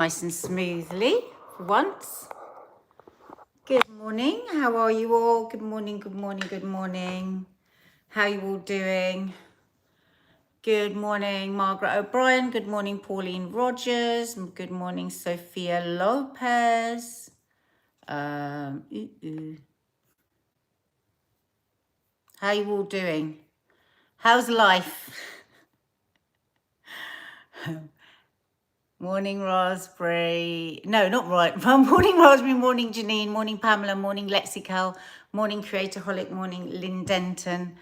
Nice and smoothly for once. Good morning. How are you all? Good morning, good morning, good morning. How are you all doing? Good morning, Margaret O'Brien. Good morning, Pauline Rogers. Good morning, Sophia Lopez. How are you all doing? How's life? Morning, Raspberry. No, not right. Morning, Raspberry. Morning, Janine. Morning, Pamela. Morning, Lexical. Morning, Creatorholic. Morning, Lynn Denton.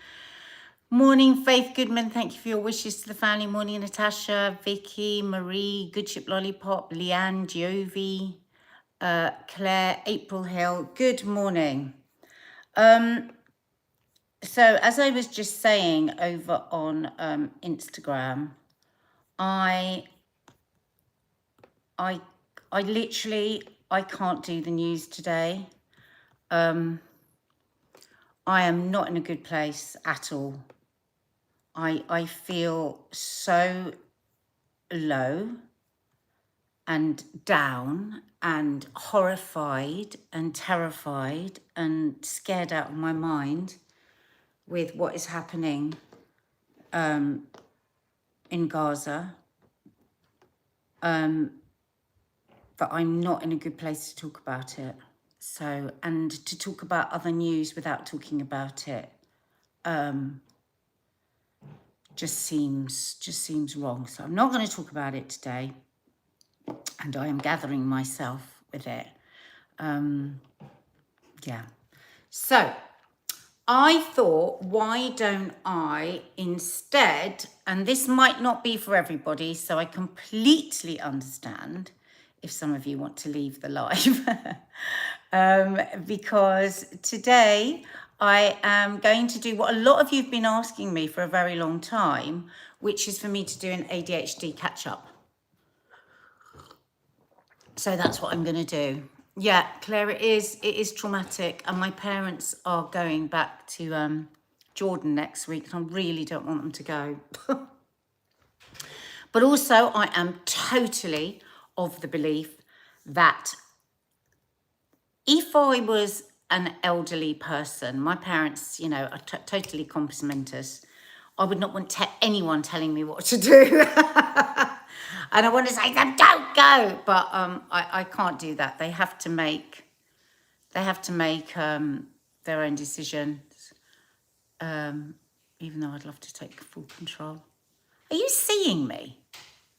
Morning, Faith Goodman. Thank you for your wishes to the family. Morning, Natasha, Vicky, Marie, Goodship Lollipop, Leanne, Jovi, Claire, April Hill. Good morning. So as I was just saying over on Instagram, I literally, I can't do the news today. I am not in a good place at all. I feel so low and down and horrified and terrified and scared out of my mind with what is happening in Gaza. But I'm not in a good place to talk about it. So, and to talk about other news without talking about it just seems wrong. So I'm not going to talk about it today, and I am gathering myself with it. Yeah. So I thought, why don't I instead, and this might not be for everybody, so I completely understand if some of you want to leave the live, because today I am going to do what a lot of you have been asking me for a very long time, which is for me to do an ADHD catch-up. So that's what I'm going to do. Yeah, Claire, it is traumatic, and my parents are going back to Jordan next week, and I really don't want them to go. But also, I am totally of the belief that if I was an elderly person, my parents, you know, are totally complimentous. I would not want anyone telling me what to do. And I want to say to them, don't go. But I can't do that. They have to make their own decisions. Even though I'd love to take full control. Are you seeing me?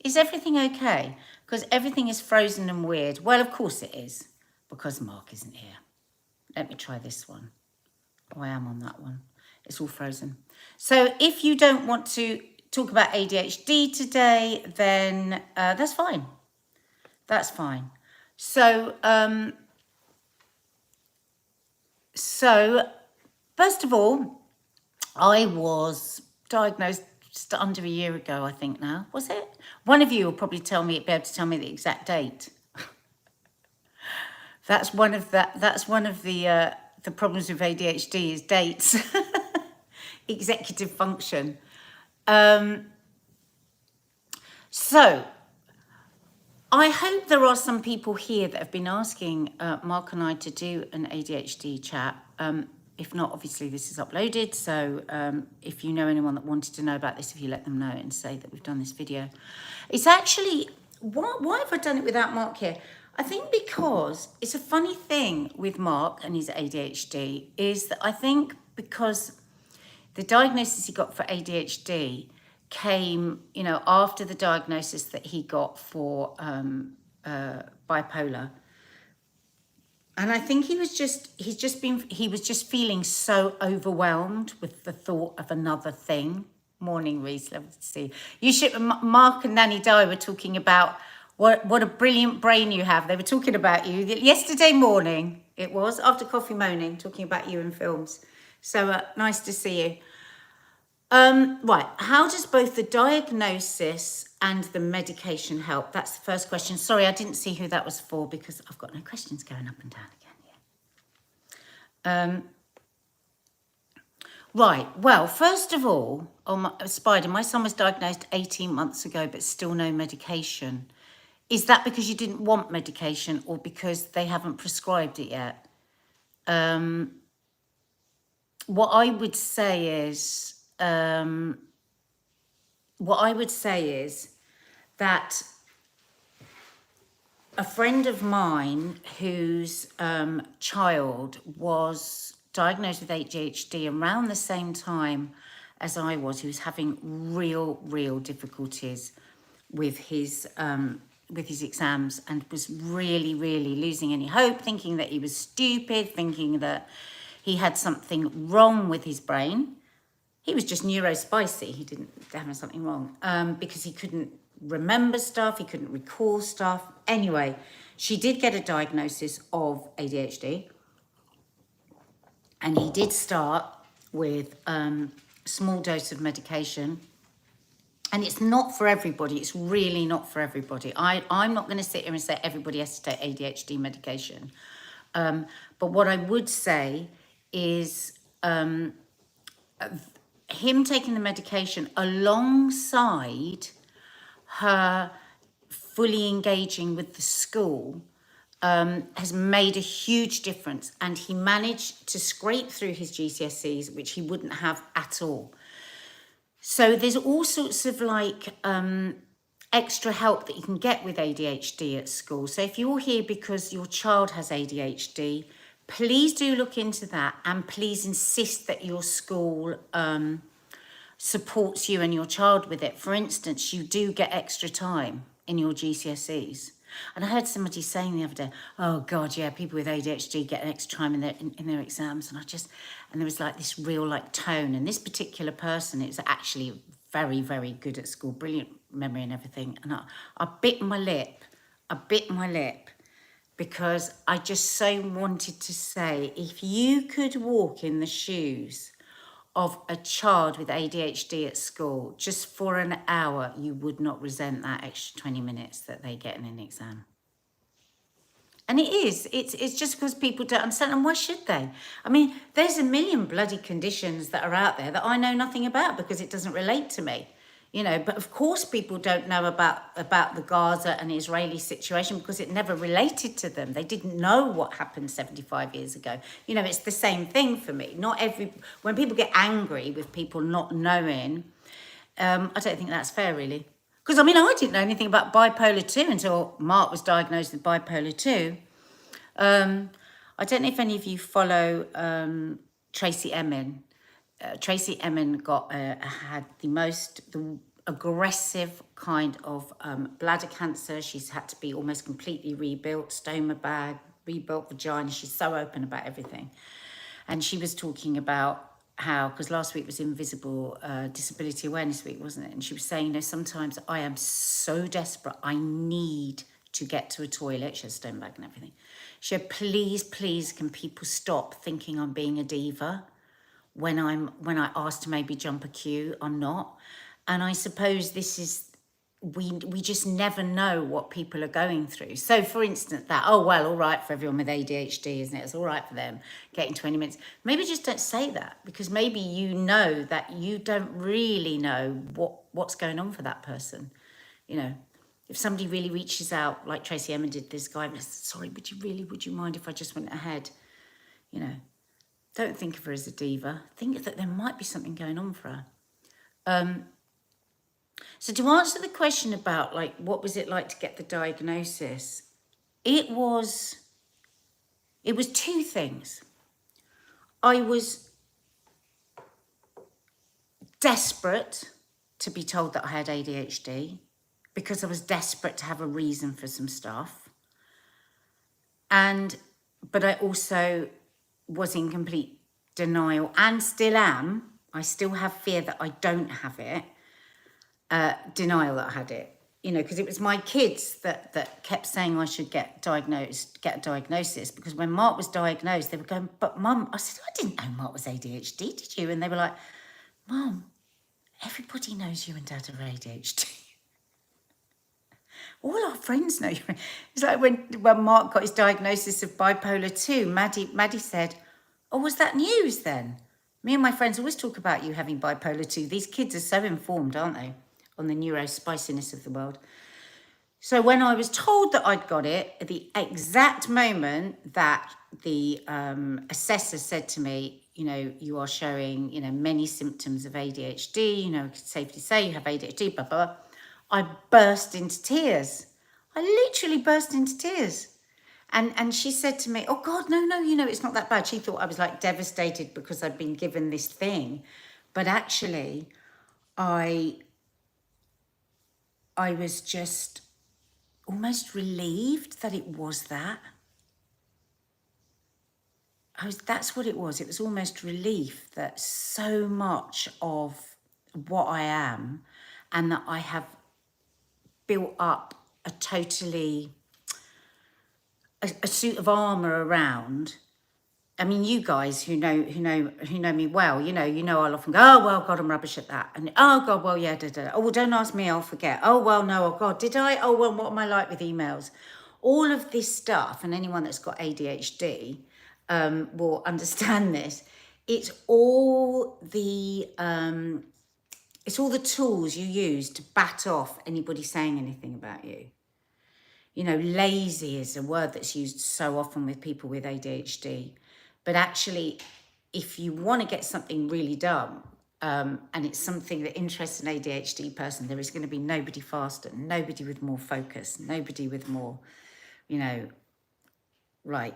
Is everything okay? Because everything is frozen and weird. Well, of course it is, because Mark isn't here. Let me try this one. Oh, I am on that one. It's all frozen. So if you don't want to talk about ADHD today, then that's fine. That's fine. So, first of all, I was diagnosed just under a year ago, I think now. Was it? One of you will probably be able to tell me the exact date. That's one of the problems with ADHD is dates. Executive function. So I hope there are some people here that have been asking Mark and I to do an ADHD chat. If not, obviously this is uploaded. So if you know anyone that wanted to know about this, if you let them know and say that we've done this video. It's actually, why have I done it without Mark here? I think because it's a funny thing with Mark and his ADHD is that I think because the diagnosis he got for ADHD came, you know, after the diagnosis that he got for bipolar. And I think he was just feeling so overwhelmed with the thought of another thing. Morning, Reese, lovely to see you. Mark and Nanny Di were talking about what a brilliant brain you have. They were talking about you yesterday morning. It was after coffee moaning, talking about you in films. So nice to see you. Right, how does both the diagnosis and the medication help? That's the first question. Sorry, I didn't see who that was for because I've got no questions going up and down again. Right, well, first of all, Spider, my son was diagnosed 18 months ago, but still no medication. Is that because you didn't want medication or because they haven't prescribed it yet? What I would say is, that a friend of mine whose child was diagnosed with ADHD around the same time as I was, who was having real difficulties with his exams and was really losing any hope, thinking that he was stupid, thinking that he had something wrong with his brain. He was just neurospicy. He didn't have something wrong because he couldn't remember stuff. He couldn't recall stuff. Anyway, she did get a diagnosis of ADHD. And he did start with a small dose of medication. And it's not for everybody. It's really not for everybody. I'm not going to sit here and say everybody has to take ADHD medication. But what I would say is him taking the medication alongside her fully engaging with the school has made a huge difference. And he managed to scrape through his GCSEs, which he wouldn't have at all. So there's all sorts of like extra help that you can get with ADHD at school. So if you're here because your child has ADHD, please do look into that, and please insist that your school supports you and your child with it. For instance, you do get extra time in your GCSEs. And I heard somebody saying the other day, oh God, yeah, people with ADHD get an extra time in their exams. And there was like this real like tone. And this particular person is actually very good at school, brilliant memory and everything. And I bit my lip, because I just so wanted to say, if you could walk in the shoes of a child with ADHD at school just for an hour, you would not resent that extra 20 minutes that they get in an exam. And it's just because people don't understand, and why should they? I mean, there's a million bloody conditions that are out there that I know nothing about because it doesn't relate to me. You know, but of course people don't know about the Gaza and Israeli situation because it never related to them. They didn't know what happened 75 years ago. You know, it's the same thing for me. When people get angry with people not knowing, I don't think that's fair, really. Because, I mean, I didn't know anything about bipolar 2 until Mark was diagnosed with bipolar 2. I don't know if any of you follow Tracy Emin. Tracy Emin had the aggressive kind of bladder cancer. She's had to be almost completely rebuilt, stoma bag, rebuilt vagina. She's so open about everything. And she was talking about how, because last week was Invisible Disability Awareness Week, wasn't it? And she was saying, you know, sometimes I am so desperate, I need to get to a toilet. She has a stoma bag and everything. She said, please, can people stop thinking I'm being a diva? When I ask to maybe jump a queue, I'm not. And I suppose this is, we just never know what people are going through. So for instance, all right for everyone with ADHD, isn't it? It's all right for them getting 20 minutes. Maybe just don't say that, because maybe you know that you don't really know what's going on for that person. You know, if somebody really reaches out, like Tracy Emin did, this guy, sorry, would you mind if I just went ahead? You know, don't think of her as a diva. Think that there might be something going on for her. So to answer the question about, like, what was it like to get the diagnosis? It was two things. I was desperate to be told that I had ADHD because I was desperate to have a reason for some stuff. But I also was in complete denial, and still am. I still have fear that I don't have it. Denial that I had it, you know, because it was my kids that kept saying I should get a diagnosis, because when Mark was diagnosed, they were going, but Mum, I said, I didn't know Mark was ADHD, did you? And they were like, Mum, everybody knows you and Dad have ADHD. All our friends know you. It's like when Mark got his diagnosis of bipolar 2, Maddie said, oh, was that news then? Me and my friends always talk about you having bipolar 2. These kids are so informed, aren't they, on the neurospiciness of the world. So when I was told that I'd got it, at the exact moment that the assessor said to me, you know, you are showing, you know, many symptoms of ADHD, you know, it's safe to say you have ADHD, blah, blah, blah. I burst into tears. I literally burst into tears. And she said to me, oh God, no, you know, it's not that bad. She thought I was like devastated because I'd been given this thing. But actually, I was just almost relieved that it was that. That's what it was. It was almost relief that so much of what I am and that I have built up a totally, a suit of armor around. I mean, you guys who know me well, you know, I'll often go, oh, well, God, I'm rubbish at that. And, oh, God, well, yeah, Oh, well, don't ask me, I'll forget. Oh, well, no, oh, God, did I? Oh, well, what am I like with emails? All of this stuff, and anyone that's got ADHD will understand this. It's all the tools you use to bat off anybody saying anything about you. You know, lazy is a word that's used so often with people with ADHD. But actually, if you want to get something really done, and it's something that interests an ADHD person, there is going to be nobody faster, nobody with more focus, nobody with more, you know, right,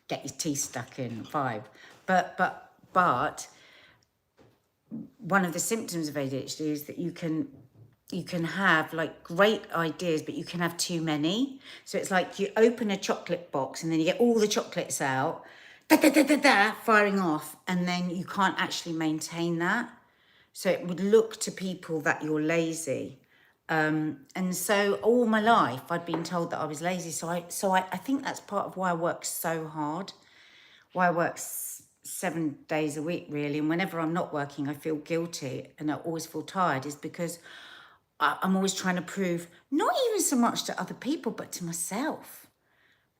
get your teeth stuck in vibe. But one of the symptoms of ADHD is that you can have like great ideas, but you can have too many. So it's like you open a chocolate box and then you get all the chocolates out, firing off, and then you can't actually maintain that. So it would look to people that you're lazy. And so all my life I'd been told that I was lazy. So I think that's part of why I work so hard, why I work 7 days a week, really. And whenever I'm not working, I feel guilty and I always feel tired, is because I'm always trying to prove, not even so much to other people, but to myself,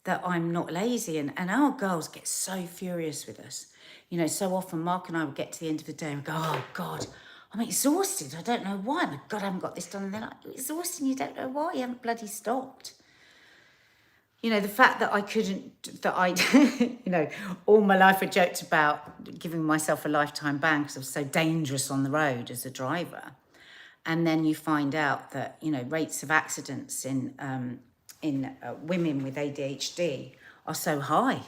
that I'm not lazy. And our girls get so furious with us. You know, so often Mark and I would get to the end of the day and go, oh God, I'm exhausted. I don't know why. My God, I haven't got this done. And they're like, you're exhausted and you don't know why. You haven't bloody stopped. You know, the fact that I couldn't, that I, you know, all my life I joked about giving myself a lifetime ban because I was so dangerous on the road as a driver. And then you find out that, you know, rates of accidents in women with ADHD are so high.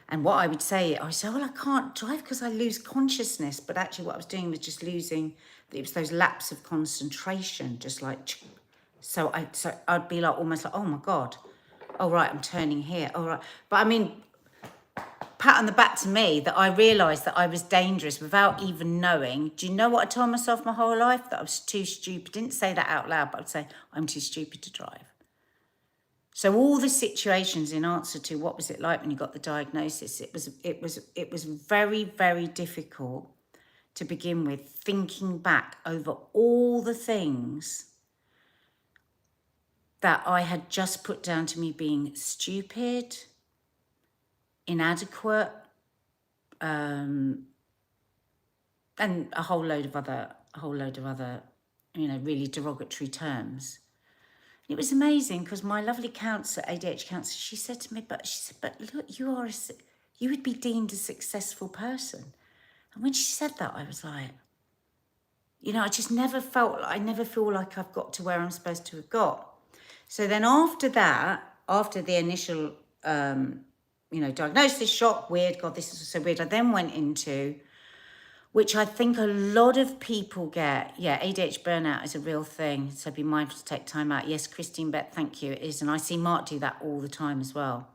And what I would say, well, I can't drive because I lose consciousness. But actually what I was doing was just losing, it was those laps of concentration, just like, so I'd be like, almost like, oh my God, oh right, I'm turning here, all right. But I mean, pat on the back to me that I realised that I was dangerous without even knowing. Do you know what I told myself my whole life? That I was too stupid. Didn't say that out loud, but I'd say, I'm too stupid to drive. So all the situations in answer to what was it like when you got the diagnosis, it was very, very difficult to begin with, thinking back over all the things that I had just put down to me being stupid, inadequate, and a whole load of other, you know, really derogatory terms. It was amazing because my lovely counsellor, ADHD counsellor, she said to me, but look, you would be deemed a successful person. And when she said that, I was like, you know, I never feel like I've got to where I'm supposed to have got. So then after that, after the initial, you know, diagnosis, shock, weird, God, this is so weird. I then went into, which I think a lot of people get. Yeah, ADHD burnout is a real thing. So be mindful to take time out. Yes, Christine Bett, thank you. It is. And I see Mark do that all the time as well.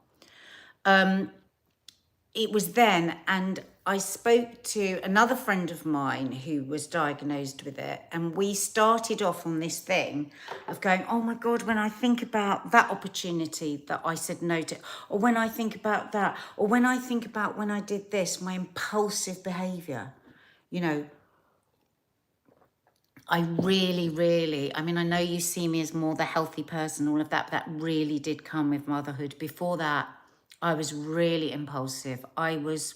It was then, and I spoke to another friend of mine who was diagnosed with it. And we started off on this thing of going, oh my God, when I think about that opportunity that I said no to, or when I think about that, or when I think about when I did this, my impulsive behavior, you know, I really, I mean, I know you see me as more the healthy person, all of that, but that really did come with motherhood. Before that, I was really impulsive. I was,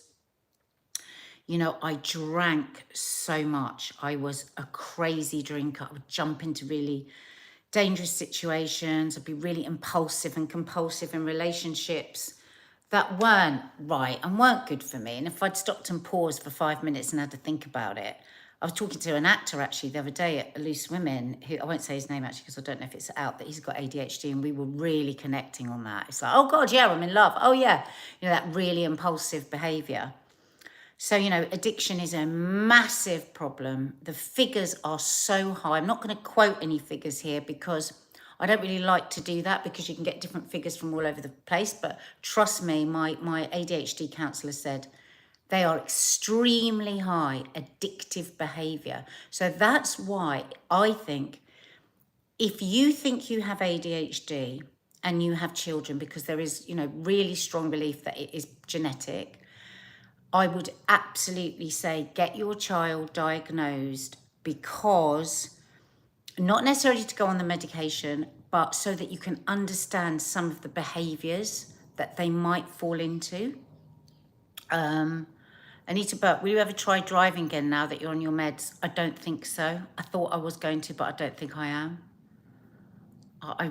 you know, I drank so much. I was a crazy drinker. I would jump into really, dangerous situations. I'd be really impulsive and compulsive in relationships that weren't right and weren't good for me. And if I'd stopped and paused for 5 minutes and had to think about it, I was talking to an actor actually the other day at Loose Women, who I won't say his name actually because I don't know if it's out, but he's got ADHD, and we were really connecting on that. It's like, oh God, yeah, I'm in love. Oh yeah, that really impulsive behavior. So, addiction is a massive problem. The figures are so high. I'm not going to quote any figures here because I don't really like to do that, because you can get different figures from all over the place. But trust me, my ADHD counsellor said they are extremely high addictive behavior. So that's why I think if you think you have ADHD and you have children, because there is, really strong belief that it is genetic, I would absolutely say get your child diagnosed, because not necessarily to go on the medication, but so that you can understand some of the behaviours that they might fall into. Anita Burke, will you ever try driving again now that you're on your meds? I don't think so. I thought I was going to, but I don't think I am. I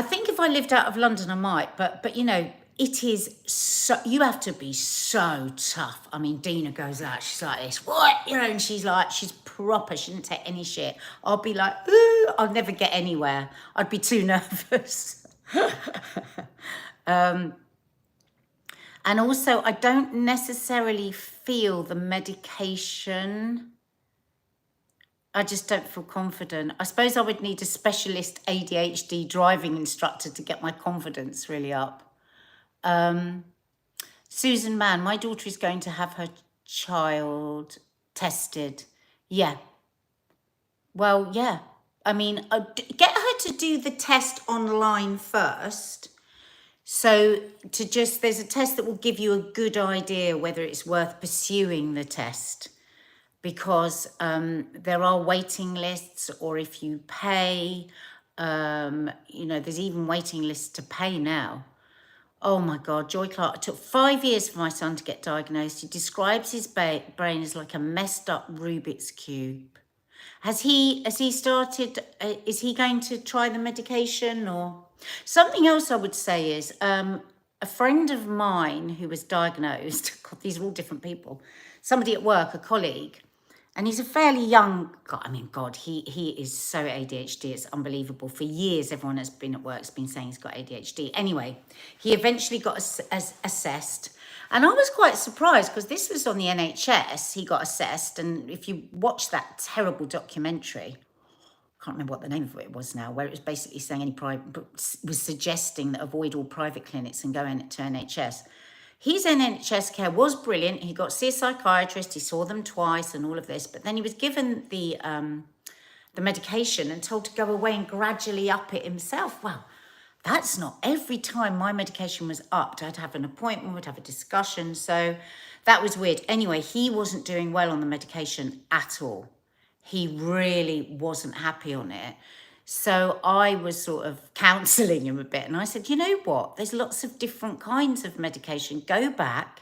think if I lived out of London, I might, but it is so, you have to be so tough. I mean, Dina goes out, she's like this, what? And she's proper, she didn't take any shit. I'll be like, ooh, I'll never get anywhere. I'd be too nervous. And also, I don't necessarily feel the medication. I just don't feel confident. I suppose I would need a specialist ADHD driving instructor to get my confidence really up. Susan Mann, my daughter is going to have her child tested. Yeah. Well, yeah. I mean, get her to do the test online first. So there's a test that will give you a good idea whether it's worth pursuing the test, because there are waiting lists, or if you pay, there's even waiting lists to pay now. Oh my God, Joy Clark, it took 5 years for my son to get diagnosed. He describes his brain as like a messed up Rubik's Cube. Has he started, is he going to try the medication? Or something else I would say is, a friend of mine who was diagnosed, God, these are all different people, somebody at work, a colleague, and he's a fairly young guy. He is so ADHD, it's unbelievable. For years, everyone has been at work's been saying he's got ADHD. Anyway, he eventually got assessed. And I was quite surprised, because this was on the NHS, he got assessed. And if you watch that terrible documentary, I can't remember what the name of it was now, where it was basically saying was suggesting that avoid all private clinics and go in to NHS. His NHS care was brilliant. He got to see a psychiatrist, he saw them twice and all of this, but then he was given the medication and told to go away and gradually up it himself. Well, that's not every time my medication was upped. I'd have an appointment, we'd have a discussion. So that was weird. Anyway, he wasn't doing well on the medication at all. He really wasn't happy on it. So I was sort of counselling him a bit, and I said, you know what? There's lots of different kinds of medication. Go back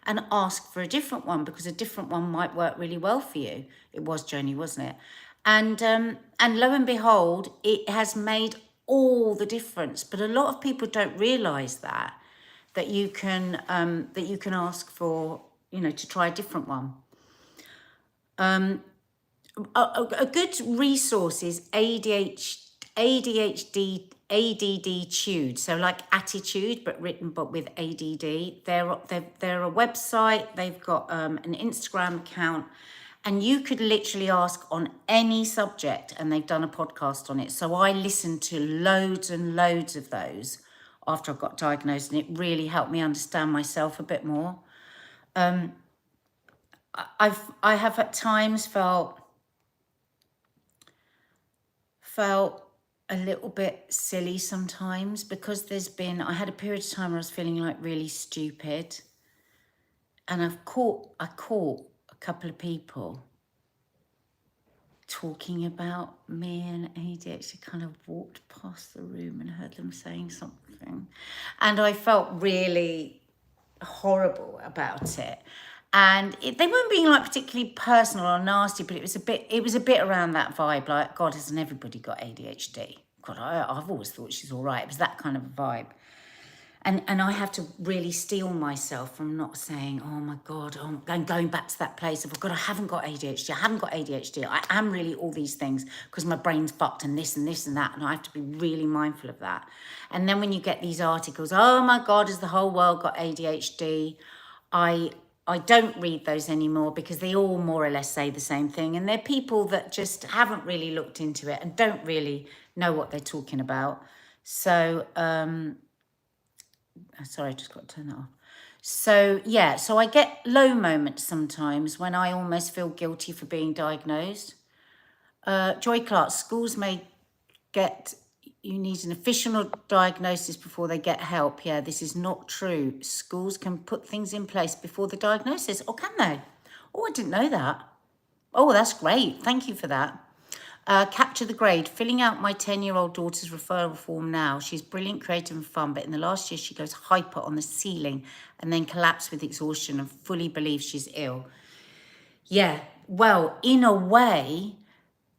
and ask for a different one, because a different one might work really well for you. It was Joni, wasn't it? And lo and behold, it has made all the difference. But a lot of people don't realise that you can ask for, to try a different one. A good resource is ADHD, ADD Tude. So like attitude, but with ADD. They're a website. They've got an Instagram account, and you could literally ask on any subject, and they've done a podcast on it. So I listened to loads and loads of those after I got diagnosed, and it really helped me understand myself a bit more. I have at times felt a little bit silly sometimes, because I had a period of time where I was feeling like really stupid, and I caught a couple of people talking about me and ADHD, kind of walked past the room and heard them saying something, and I felt really horrible about it. And they weren't being like particularly personal or nasty, but it was a bit around that vibe. Like, God, hasn't everybody got ADHD? God, I've always thought she's all right. It was that kind of vibe. And I have to really steel myself from not saying, oh my God, I'm going back to that place of, oh God, I haven't got ADHD. I haven't got ADHD. I am really all these things because my brain's fucked and this and this and that. And I have to be really mindful of that. And then when you get these articles, oh my God, has the whole world got ADHD? I don't read those anymore because they all more or less say the same thing. And they're people that just haven't really looked into it and don't really know what they're talking about. So, sorry, I just got to turn that off. So, yeah, so I get low moments sometimes when I almost feel guilty for being diagnosed. Joy Clark, schools may get, you need an official diagnosis before they get help. Yeah, this is not true. Schools can put things in place before the diagnosis, or can they? Oh, I didn't know that. Oh, that's great. Thank you for that. Capture the grade, filling out my 10-year-old daughter's referral form now. She's brilliant, creative and fun, but in the last year she goes hyper on the ceiling and then collapses with exhaustion and fully believes she's ill. Yeah, well, in a way,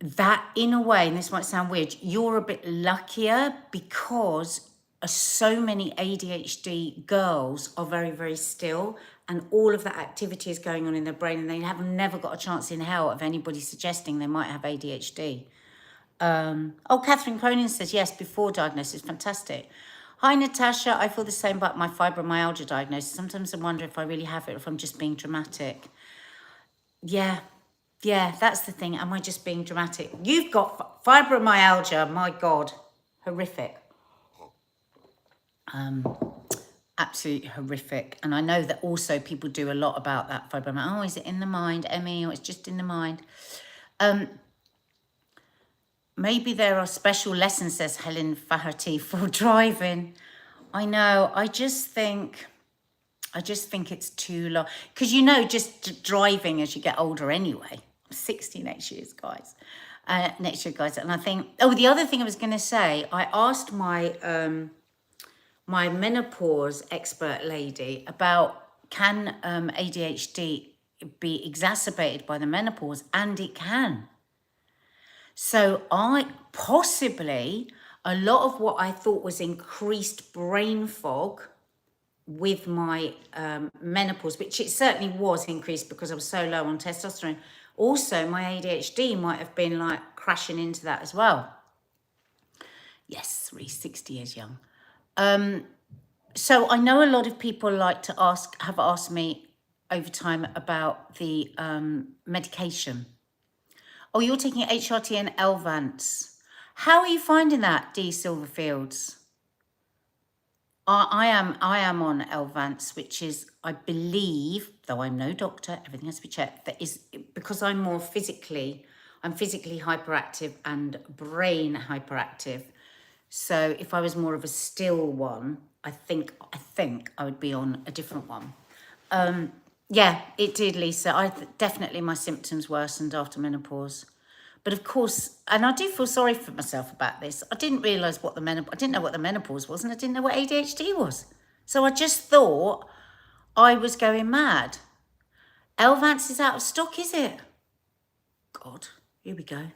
and this might sound weird, you're a bit luckier because so many ADHD girls are very, very still, and all of that activity is going on in their brain, and they have never got a chance in hell of anybody suggesting they might have ADHD. Catherine Cronin says, yes, before diagnosis, fantastic. Hi, Natasha, I feel the same about my fibromyalgia diagnosis. Sometimes I wonder if I really have it or if I'm just being dramatic. Yeah, that's the thing. Am I just being dramatic? You've got fibromyalgia, my God, horrific. Absolutely horrific. And I know that also people do a lot about that fibromyalgia. Oh, is it in the mind, Emmy, or it's just in the mind? Maybe there are special lessons, says Helen Faherty, for driving. I know, I just think it's too long. Because just driving as you get older anyway. I'm 60 next year, guys. And I think, the other thing I was going to say, I asked my my menopause expert lady about can ADHD be exacerbated by the menopause, and it can. So possibly a lot of what I thought was increased brain fog with my menopause, which it certainly was increased because I was so low on testosterone. Also, my ADHD might have been like crashing into that as well. Yes, 60 years young. So I know a lot of people have asked me over time about the medication. Oh, you're taking HRT and Elvance. How are you finding that, D. Silverfields? I am on Elvance, which is, I believe, though I'm no doctor, everything has to be checked, that is because I'm physically hyperactive and brain hyperactive. So if I was more of a still one, I think I would be on a different one. Yeah, it did, Lisa. Definitely my symptoms worsened after menopause. But of course, and I do feel sorry for myself about this. I didn't realise I didn't know what the menopause was, and I didn't know what ADHD was. So I just thought I was going mad. Elvance is out of stock, is it? God, here we go.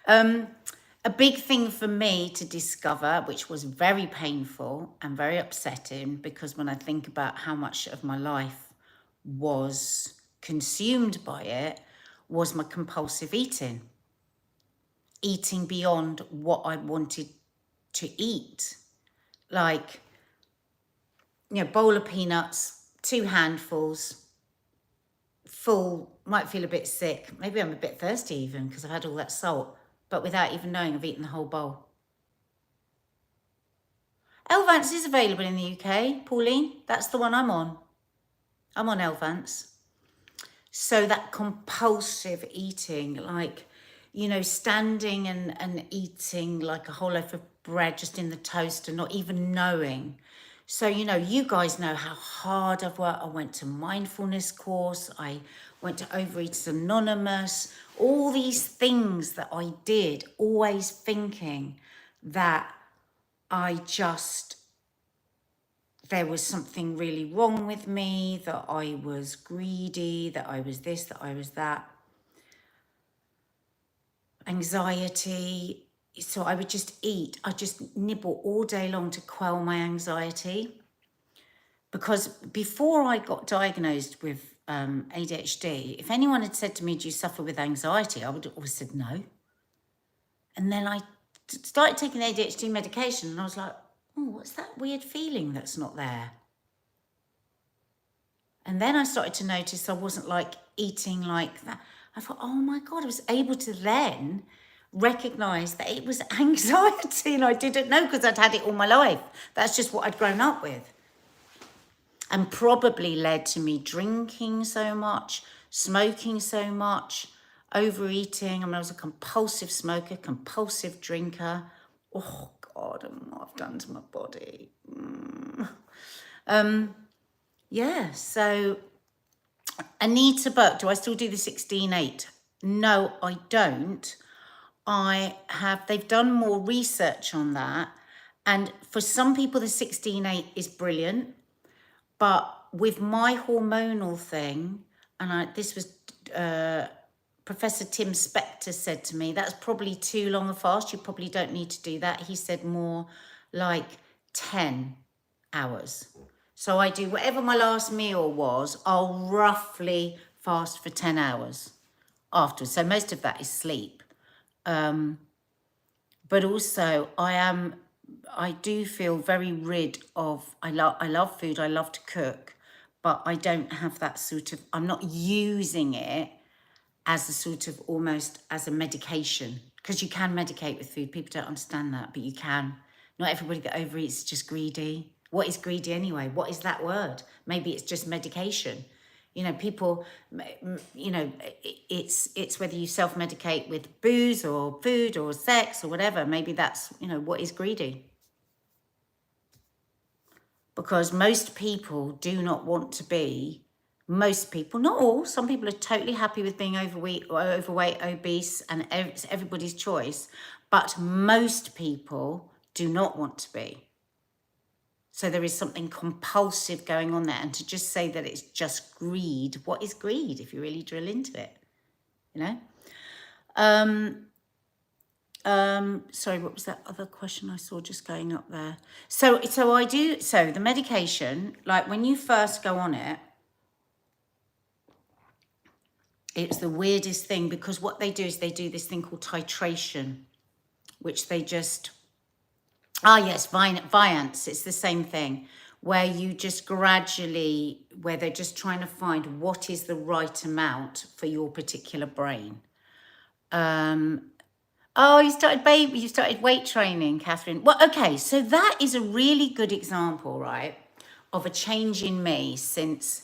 A big thing for me to discover, which was very painful and very upsetting, because when I think about how much of my life was consumed by it, was my compulsive eating. Eating beyond what I wanted to eat. Like, bowl of peanuts, 2 handfuls, full, might feel a bit sick. Maybe I'm a bit thirsty even because I've had all that salt, but without even knowing I've eaten the whole bowl. Elvance is available in the UK, Pauline. That's the one I'm on. I'm on Elvance. So that compulsive eating, like, standing and eating like a whole loaf of bread just in the toaster, not even knowing. So, you guys know how hard I've worked. I went to mindfulness course. I went to Overeaters Anonymous. All these things that I did, always thinking that I just there was something really wrong with me, that I was greedy, that I was this, that I was that. Anxiety. So I would just eat. I just nibble all day long to quell my anxiety. Because before I got diagnosed with ADHD, if anyone had said to me, do you suffer with anxiety? I would have always said no. And then I started taking ADHD medication and I was like, oh, what's that weird feeling that's not there? And then I started to notice I wasn't like eating like that. I thought, oh my God, I was able to then recognize that it was anxiety and I didn't know because I'd had it all my life. That's just what I'd grown up with. And probably led to me drinking so much, smoking so much, overeating. I mean, I was a compulsive smoker, compulsive drinker. Oh God, I don't know what I've done to my body. Yeah, so Anita Burke, do I still do the 16-8? No, I don't. They've done more research on that. And for some people, the 16-8 is brilliant. But with my hormonal thing, and this was Professor Tim Spector said to me, that's probably too long a fast. You probably don't need to do that. He said more like 10 hours. So I do whatever my last meal was, I'll roughly fast for 10 hours afterwards. So most of that is sleep. But also I do feel very rid of, I love food, I love to cook, but I don't have that sort of, I'm not using it as a sort of almost as a medication, because you can medicate with food. People don't understand that, but you can. Not everybody that overeats is just greedy. What is greedy anyway? What is that word? Maybe it's just medication. You know, people, you know, it's whether you self-medicate with booze or food or sex or whatever. Maybe that's, you know, what is greedy. Because most people do not want to be, most people, not all, some people are totally happy with being overweight, obese, and it's everybody's choice. But most people do not want to be. So there is something compulsive going on there. And to just say that it's just greed, what is greed if you really drill into it? You know? Sorry, what was that other question I saw just going up there? So the medication, like when you first go on it, it's the weirdest thing, because what they do is they do this thing called titration, which they just, yes, Vyance, it's the same thing, where you just gradually, where they're just trying to find what is the right amount for your particular brain. Oh, you started weight training, Catherine. Well, okay, so that is a really good example, right, of a change in me since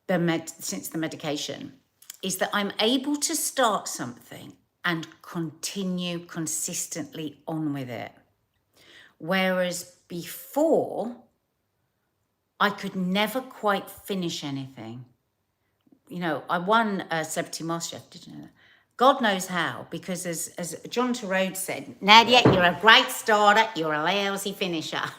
the medication, is that I'm able to start something and continue consistently on with it. Whereas before, I could never quite finish anything. You know, I won a Celebrity MasterChef, did you know that? God knows how, because as John Turode said, Nadia, you're a great starter, you're a lousy finisher.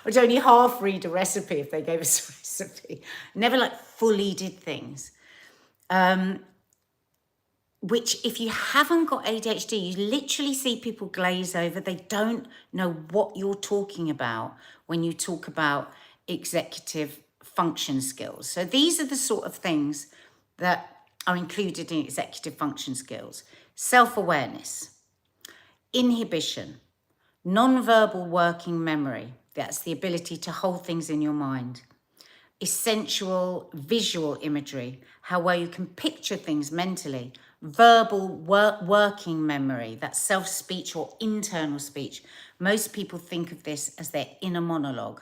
I'd only half read a recipe if they gave us a recipe. Never like fully did things. Which if you haven't got ADHD, you literally see people glaze over. They don't know what you're talking about when you talk about executive function skills. So these are the sort of things that are included in executive function skills: self-awareness, inhibition, non-verbal working memory, that's the ability to hold things in your mind, essential visual imagery, how well you can picture things mentally, verbal working memory, that's self-speech or internal speech. Most people think of this as their inner monologue.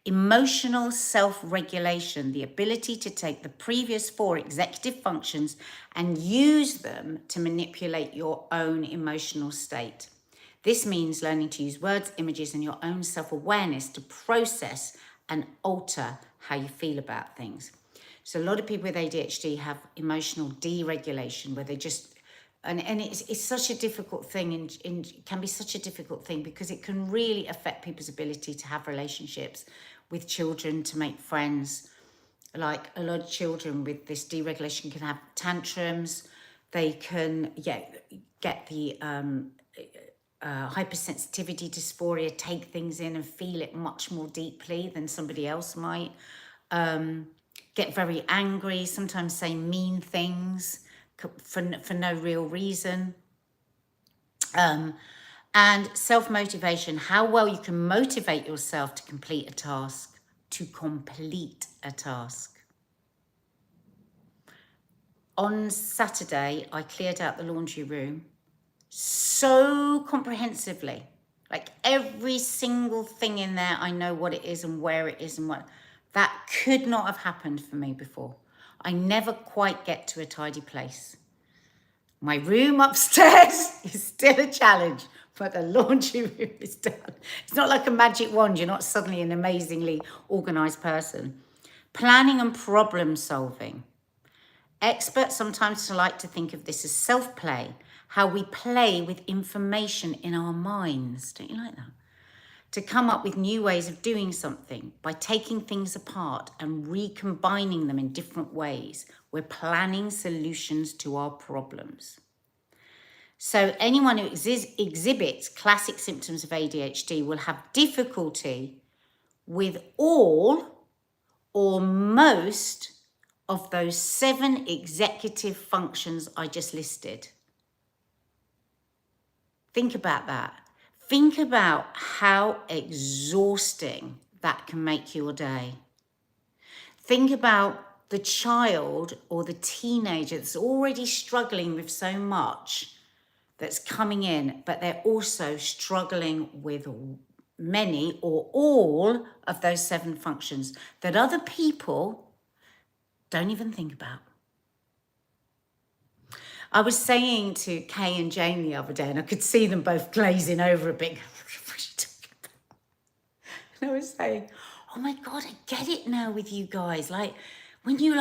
Emotional self-regulation, the ability to take the previous 4 executive functions and use them to manipulate your own emotional state. This means learning to use words, images, and your own self-awareness to process and alter how you feel about things. So a lot of people with ADHD have emotional deregulation, where they just And it's such a difficult thing, and it can be such a difficult thing because it can really affect people's ability to have relationships with children, to make friends. Like a lot of children with this deregulation can have tantrums. They can get the hypersensitivity dysphoria, take things in and feel it much more deeply than somebody else might. Get very angry, sometimes say mean things for no real reason. And self-motivation, how well you can motivate yourself to complete a task. On Saturday, I cleared out the laundry room so comprehensively. Like every single thing in there, I know what it is and where it is and what. That could not have happened for me before. I never quite get to a tidy place. My room upstairs is still a challenge, but the laundry room is done. It's not like a magic wand. You're not suddenly an amazingly organized person. Planning and problem solving. Experts sometimes like to think of this as self-play, how we play with information in our minds. Don't you like that? To come up with new ways of doing something by taking things apart and recombining them in different ways. We're planning solutions to our problems. So anyone who exhibits classic symptoms of ADHD will have difficulty with all or most of those 7 executive functions I just listed. Think about that. Think about how exhausting that can make your day. Think about the child or the teenager that's already struggling with so much that's coming in, but they're also struggling with many or all of those 7 functions that other people don't even think about. I was saying to Kay and Jane the other day, and I could see them both glazing over a bit. And I was saying, oh my God, I get it now with you guys. Like when you've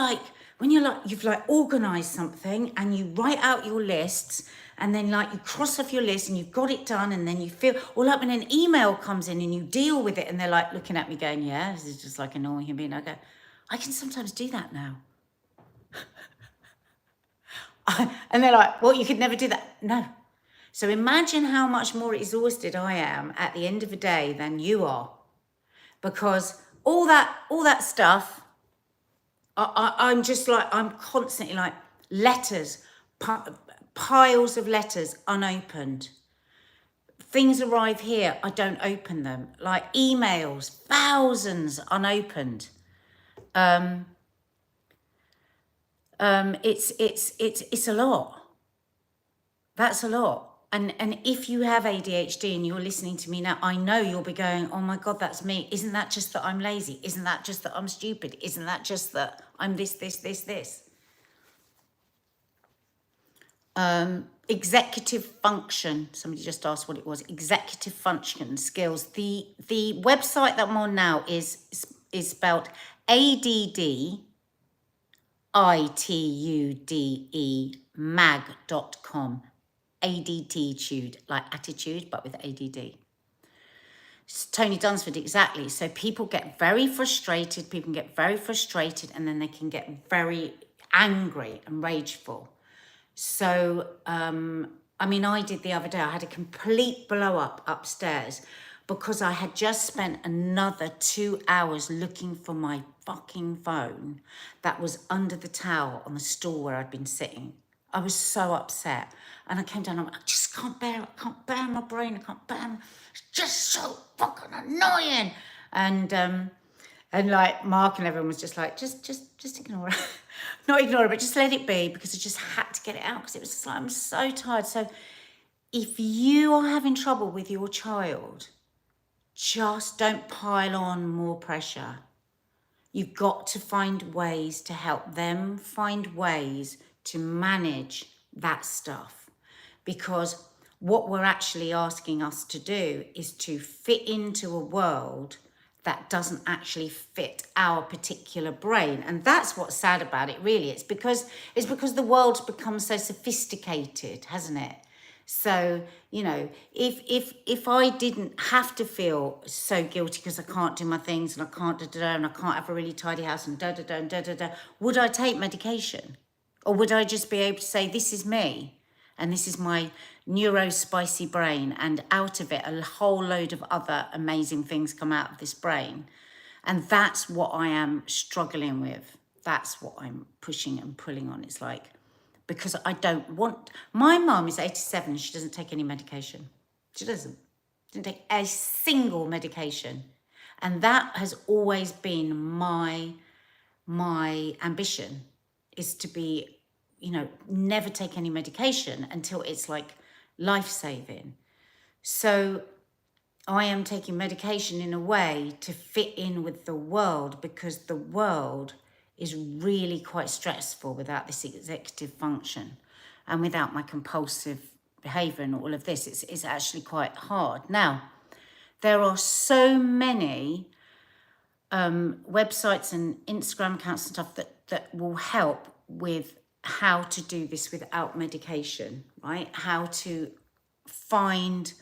organized something and you write out your lists and then like you cross off your list and you've got it done, and then you feel, or like when an email comes in and you deal with it and they're like looking at me going, yeah, this is just like a normal human being. I go, I can sometimes do that now. And they're like, well, you could never do that. No. So imagine how much more exhausted I am at the end of the day than you are. Because all that stuff, I'm just like, I'm constantly like letters, piles of letters unopened. Things arrive here, I don't open them. Like emails, thousands unopened. It's a lot. That's a lot. And if you have ADHD and you're listening to me now, I know you'll be going, oh my God, that's me. Isn't that just that I'm lazy? Isn't that just that I'm stupid? Isn't that just that I'm this? Executive function. Somebody just asked what it was. Executive function skills. The website that I'm on now is spelled ADDITUDE mag.com. ADTitude, like attitude, but with ADD. Tony Dunsford, exactly. So people get very frustrated, and then they can get very angry and rageful. So, I did the other day, I had a complete blow up upstairs because I had just spent another 2 hours looking for my fucking phone that was under the towel on the stool where I'd been sitting. I was so upset. And I came down, I just can't bear it. I can't bear my brain. It's just so fucking annoying. And like Mark and everyone was just like, just ignore it. Not ignore it, but just let it be, because I just had to get it out because it was just like, I'm so tired. So if you are having trouble with your child, just don't pile on more pressure. You've got to find ways to help them find ways to manage that stuff. Because what we're actually asking us to do is to fit into a world that doesn't actually fit our particular brain. And that's what's sad about it, really. It's because the world's become so sophisticated, hasn't it? So, you know, if I didn't have to feel so guilty because I can't do my things and I can't da-da-da and I can't have a really tidy house and da-da-da and da-da-da, would I take medication? Or would I just be able to say, this is me and this is my neuro-spicy brain, and out of it a whole load of other amazing things come out of this brain? And that's what I am struggling with. That's what I'm pushing and pulling on. It's like, because I don't want... My mum is 87. She doesn't take any medication. She doesn't take a single medication. And that has always been my ambition, is to be, you know, never take any medication until it's like life-saving. So I am taking medication in a way to fit in with the world, because the world is really quite stressful without this executive function and without my compulsive behaviour and all of this. It's actually quite hard. Now, there are so many websites and Instagram accounts and stuff that will help with how to do this without medication, right? How to find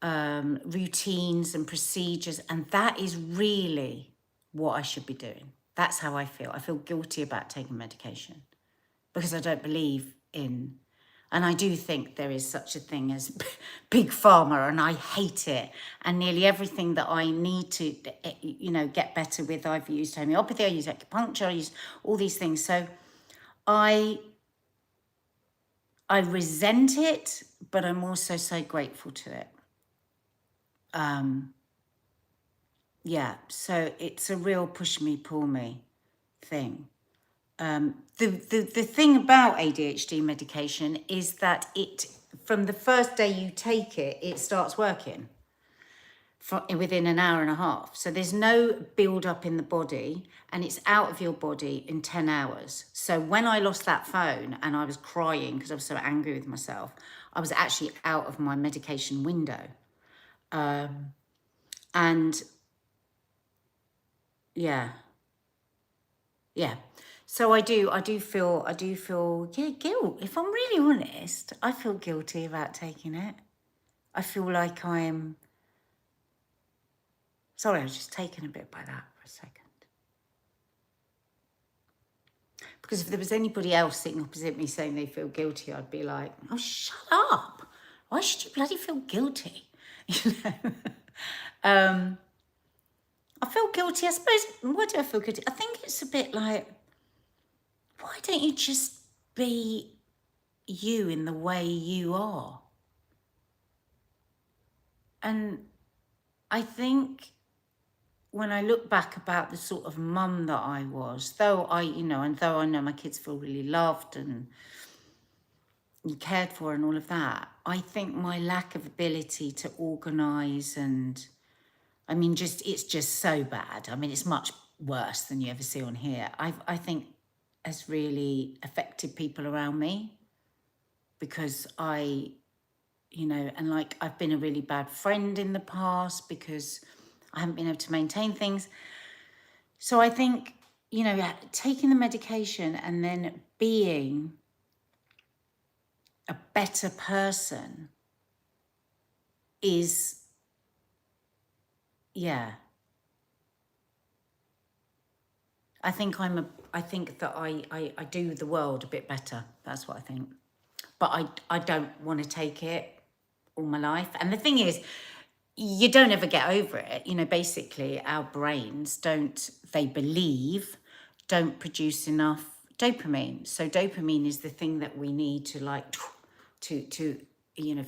routines and procedures, and that is really what I should be doing. That's how I feel. I feel guilty about taking medication because I don't believe in, and I do think there is such a thing as big pharma, and I hate it. And nearly everything that I need to, you know, get better with, I've used homeopathy, I use acupuncture, I use all these things. So I resent it, but I'm also so grateful to it. Yeah, so it's a real push me, pull me thing. The thing about ADHD medication is that it, from the first day you take it, it starts working within an hour and a half. So there's no build up in the body, and it's out of your body in 10 hours. So when I lost that phone and I was crying because I was so angry with myself, I was actually out of my medication window. And yeah. So I do feel, yeah, guilt. If I'm really honest, I feel guilty about taking it. I feel like I am, sorry, I was just taken a bit by that for a second. Because if there was anybody else sitting opposite me saying they feel guilty, I'd be like, oh, shut up. Why should you bloody feel guilty? You know? I feel guilty, I suppose. Why do I feel guilty? I think it's a bit like, why don't you just be you in the way you are? And I think when I look back about the sort of mum that I was, though I know my kids feel really loved and cared for and all of that, I think my lack of ability to organise, and I mean, it's just so bad. I mean, it's much worse than you ever see on here. I think has really affected people around me, because and like I've been a really bad friend in the past because I haven't been able to maintain things. So I think, taking the medication and then being a better person is, I think that I do the world a bit better. That's what I think. But I don't want to take it all my life. And the thing is, you don't ever get over it. Basically our brains don't produce enough dopamine. So dopamine is the thing that we need to for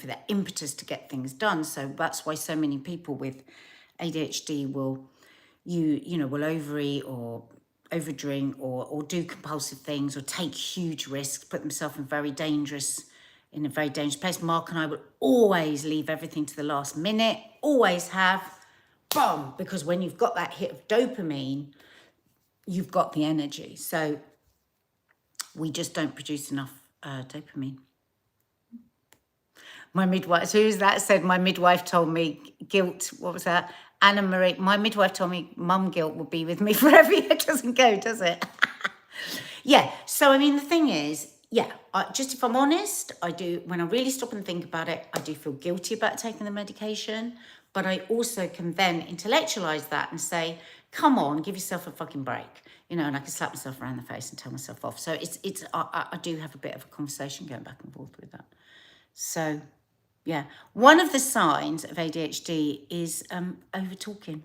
that impetus to get things done. So that's why so many people with ADHD will overeat or overdrink or do compulsive things or take huge risks, put themselves in a very dangerous place. Mark and I would always leave everything to the last minute, always have, boom, because when you've got that hit of dopamine, you've got the energy. So we just don't produce enough dopamine. My midwife, who's that said, my midwife told me guilt, what was that? Anna Marie, my midwife told me mum guilt will be with me forever. It doesn't go, does it? Yeah. So, I mean, the thing is, yeah, just if I'm honest, I do, when I really stop and think about it, I do feel guilty about taking the medication. But I also can then intellectualize that and say, come on, give yourself a fucking break. You know, and I can slap myself around the face and tell myself off. So I do have a bit of a conversation going back and forth with that. So, yeah. One of the signs of ADHD is over talking,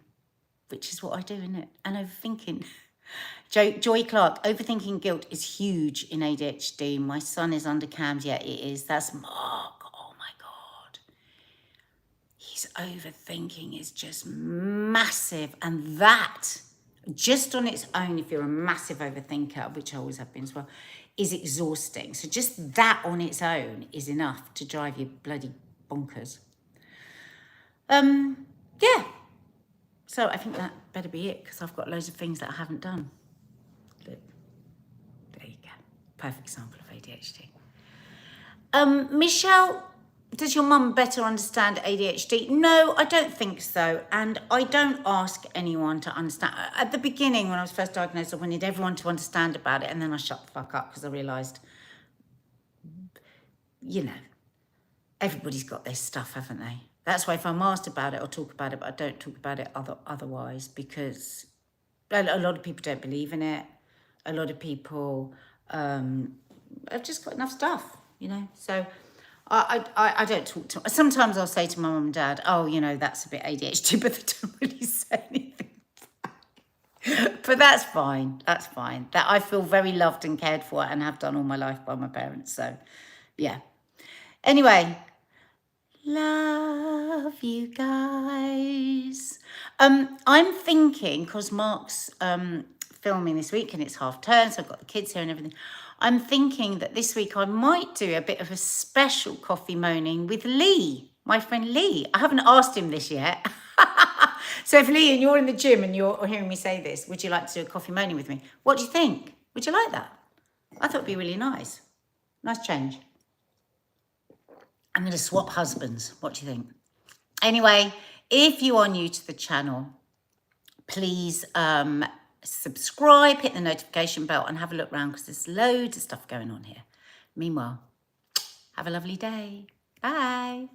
which is what I do, isn't it? And overthinking. Joy Clark, overthinking guilt is huge in ADHD. My son is under CAMS. Yeah, it is. That's Mark. Oh my God. His overthinking is just massive. And that, just on its own, if you're a massive overthinker, which I always have been as well, is exhausting. So just that on its own is enough to drive you bloody bonkers. Yeah. So I think that better be it, because I've got loads of things that I haven't done. Look, there you go. Perfect example of ADHD. Michelle, does your mum better understand ADHD? No, I don't think so. And I don't ask anyone to understand. At the beginning, when I was first diagnosed, I wanted everyone to understand about it. And then I shut the fuck up because I realised, you know, everybody's got their stuff, haven't they? That's why if I'm asked about it, I'll talk about it, but I don't talk about it otherwise, because a lot of people don't believe in it. A lot of people have just got enough stuff, you know. So I don't talk to. Sometimes I'll say to my mum and dad, "Oh, you know, that's a bit ADHD," but they don't really say anything. But that's fine. That's fine. That I feel very loved and cared for, and have done all my life by my parents. So, yeah. Anyway. Love you guys. I'm thinking, because Mark's filming this week and it's half term, so I've got the kids here and everything. I'm thinking that this week I might do a bit of a special coffee moaning with Lee, my friend Lee. I haven't asked him this yet. So if Lee, and you're in the gym and you're hearing me say this, would you like to do a coffee moaning with me? What do you think? Would you like that? I thought it'd be really nice. Nice change. I'm going to swap husbands. What do you think? Anyway, if you are new to the channel, please subscribe, hit the notification bell, and have a look around, because there's loads of stuff going on here. Meanwhile, have a lovely day. Bye.